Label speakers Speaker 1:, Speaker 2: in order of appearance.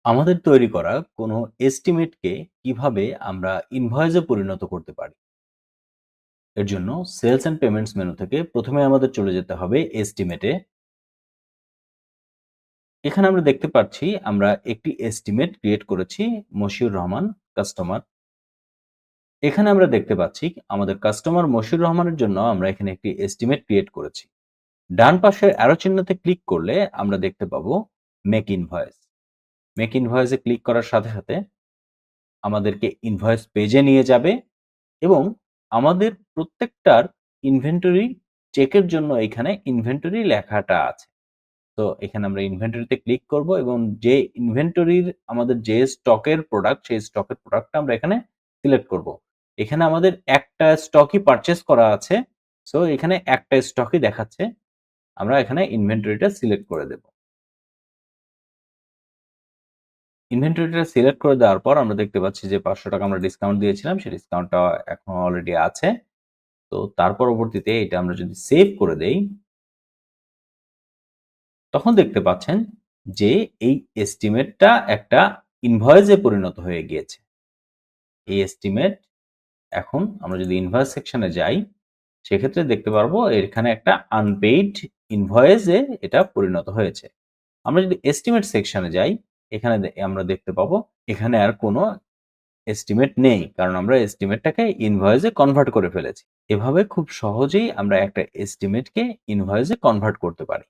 Speaker 1: আমাদের তৈরি করা কোনো এস্টিমেটকে কিভাবে আমরা ইনভয়েসে পরিণত করতে পারি? এর জন্য সেলস অ্যান্ড পেমেন্টস মেনু থেকে প্রথমে আমাদের চলে যেতে হবে এস্টিমেটে। এখানে আমরা দেখতে পাচ্ছি আমরা একটি এস্টিমেট ক্রিয়েট করেছি মশিউর রহমান কাস্টমার। এখানে আমরা দেখতে পাচ্ছি আমাদের কাস্টমার মশিউর রহমানের জন্য আমরা এখানে একটি এস্টিমেট ক্রিয়েট করেছি। ডান পাশের অ্যারো চিহ্নতে ক্লিক করলে আমরা দেখতে পাবো মেক ইনভয়েস। মেক ইনভয়েসে ক্লিক করার সাথে সাথে আমাদেরকে ইনভয়েস পেজে নিয়ে যাবে এবং আমাদের প্রত্যেকটার ইনভেন্টরি চেকের জন্য এখানে ইনভেন্টরি লেখাটা আছে। তো এখানে আমরা ইনভেন্টরিতে ক্লিক করব এবং যে ইনভেন্টরির আমাদের যে স্টকের প্রোডাক্ট সেই স্টকের প্রোডাক্টটা আমরা এখানে সিলেক্ট করব। এখানে আমাদের একটা স্টকই পারচেজ করা আছে। সো এখানে একটা স্টকই দেখাচ্ছে। আমরা এখানে ইনভেন্টরিটা সিলেক্ট করে দেব। ইনভেন্টরিটা সিলেক্ট করে দেওয়ার পর আমরা দেখতে পাচ্ছি যে ৳৫০০ আমরা ডিসকাউন্ট দিয়েছিলাম, সেই ডিসকাউন্টটা এখনো অলরেডি আছে। তো তার পরবর্তীতে এটা আমরা যদি সেভ করে দেই, তখন দেখতে পাচ্ছেন যে এই এস্টিমেটটা একটা ইনভয়েসে পরিণত হয়ে গিয়েছে। এই এস্টিমেট এখন আমরা যদি ইনভয়েস সেকশনে যাই, সেক্ষেত্রে দেখতে পারবো এখানে একটা আনপেইড ইনভয়েসে এটা পরিণত হয়েছে। আমরা যদি এস্টিমেট সেকশনে যাই, এখানে আমরা দেখতে পাবো এখানে আর কোনো এস্টিমেট নেই। কারণ আমরা এস্টিমেটটাকে ইনভয়েসে কনভার্ট করে ফেলেছি। এভাবে খুব সহজেই আমরা একটা এস্টিমেটকে ইনভয়েসে কনভার্ট করতে পারি।